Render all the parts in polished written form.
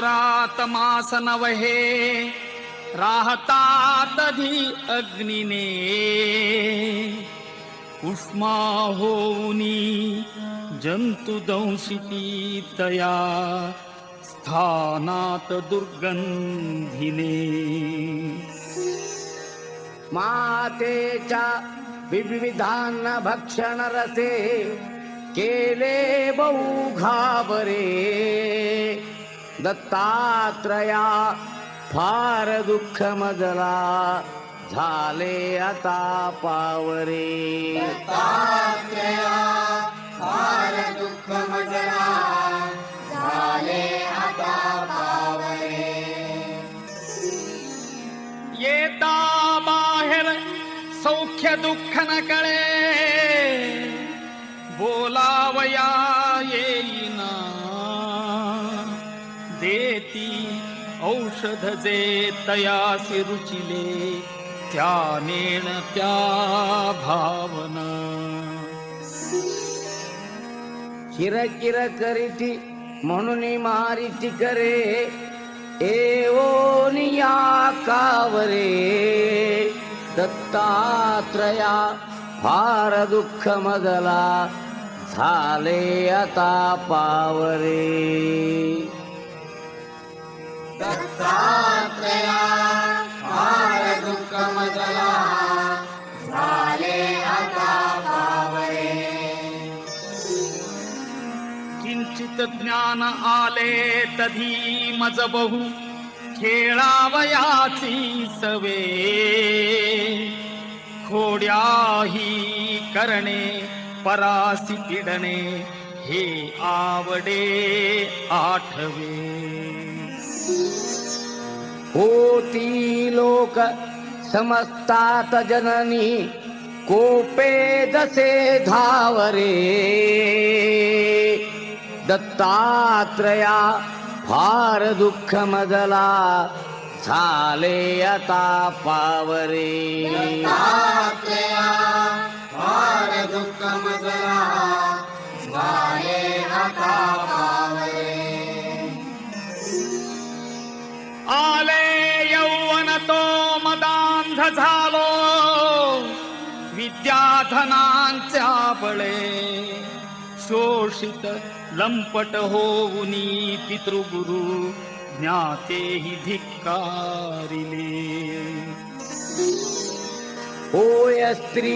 अंबरात मास नवहे राहतात धी अग्निने उष्मा होऊनी जंतु दंशिती तया स्थानात दुर्गंधिने मातेच्या विविधान भक्षण रसे केले बहु घाबरे दत्तात्रया फार दुःख मजला झाले आता पावरे दत्तात्रया फार दुःख मजला झाले आता पावरे येता बाहेर सौख्य दुःख न कळे बोलावया येईना देती औषध जे तयासी रुचिले त्या नेण त्या भावना किरकिर करीती म्हणून मारिती करे एवोनिया कावरे दत्तात्रया फार दुःख मजला झाले आता पावरे दत्तात्रया फार दुःख मजला झाले आता पावरे किंचित ज्ञान आले तधी मज बहु खेळावयाची सवे खोड्याही करणे परासी पिडणे हे आवडे आठवे होती लोक समजतात जननी कोपे जसे धावरे दत्तात्रया फार दुःख मजला झाले आता पावरे दत्तात्रया फार दुःख मजला झाले आता पावरे आले यौवन तो मदांध झालो विद्याधनांच्या बळे शोषित लंपट होऊनी पितृगुरु ज्ञातेही धिक्कारिले होय स्त्री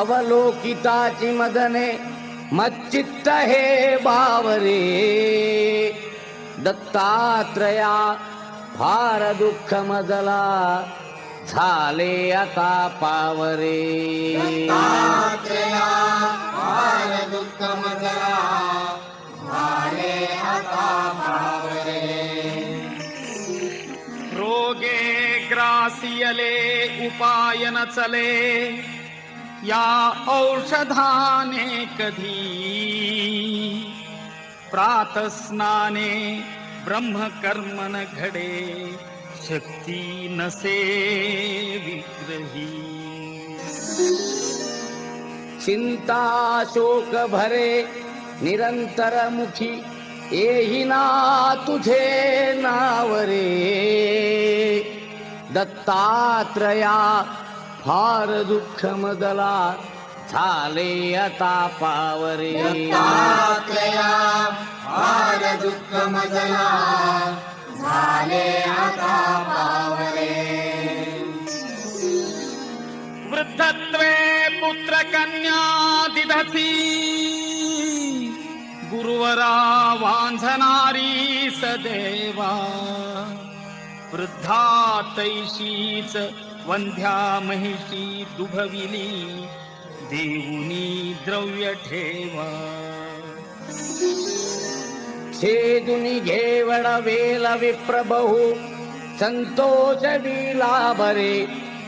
अवलोकिताची मदने मच्चित्त हे बावरे दत्तात्रया फार दुःख मजला झाले आता पावरे दत्तात्रया फार दुःख मजला झाले आता पावरे रोगे ग्रासियले उपाय न चले या औषधाने कधी प्रातस्नाने ब्रह्मकर्मन घडे शक्ती नसे विग्रही चिंता शोक भरे निरंतर मुखी येईना तुझे नावरे दत्तात्रया फार दुःख मजला झाले आता पावरे दत्तात्रया फार दुःख मजला झाले आता पावरे वृद्धत्वे पुत्र कन्या दिधसी गुरुवरा वांझणारी सदैवा वृद्धा तैशीच वंध्या महिषी दुभविली देऊनी द्रव्य ठेवा छेदुनी घेवड वेल विप्रबहू संतोष विला बरे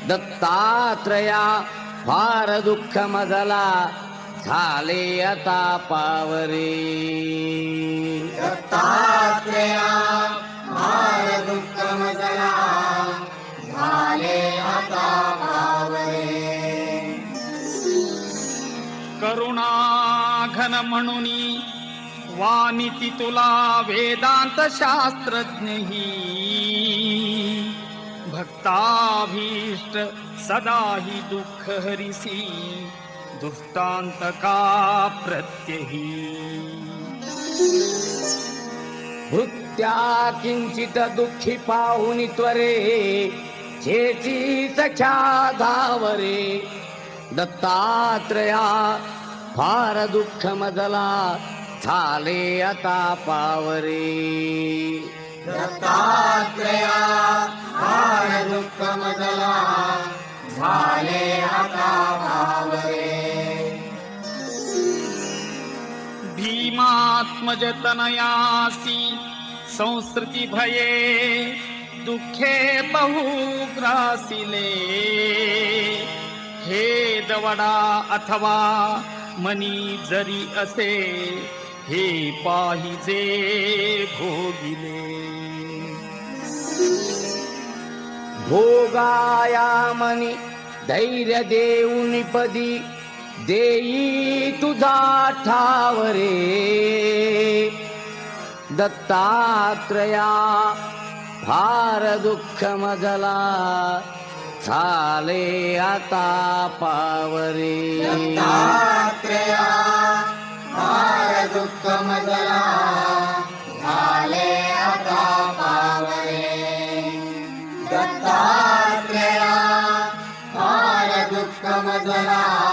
दत्तात्रया फार दुःख मजला झाले आता पावरे दत्तात्रया फार दुःख मजला झाले आता पावरे करुणा घन म्हणून वानिती तुला वेदांत शास्त्रज्ञही भक्ताभीष्ट सदाही दुःख हरिसी दुष्टांत का प्रत्यही भृत्या किंचित दुःखी पाहुनी त्वरे चेची सख्या धावरे दत्तात्रया फार दुःख मजला झाले आता पावरे दत्तात्रया फार दुःख मजला झाले आता भावरे भीमात्मज तनयासी संस्कृती भये दुःखे बहुग्रासिले हे दवडा अथवा मनी जरी असे हे पाहिजे भोगिले भोगाया मनी धैर्य देऊनी पदी देई तुझा ठावरे दत्तात्रया फार दुःख मजला झाले आता पावरे दत्तात्रया फार दुःख मजला झाले आता पावरे दत्तात्रया फार दुःख मजला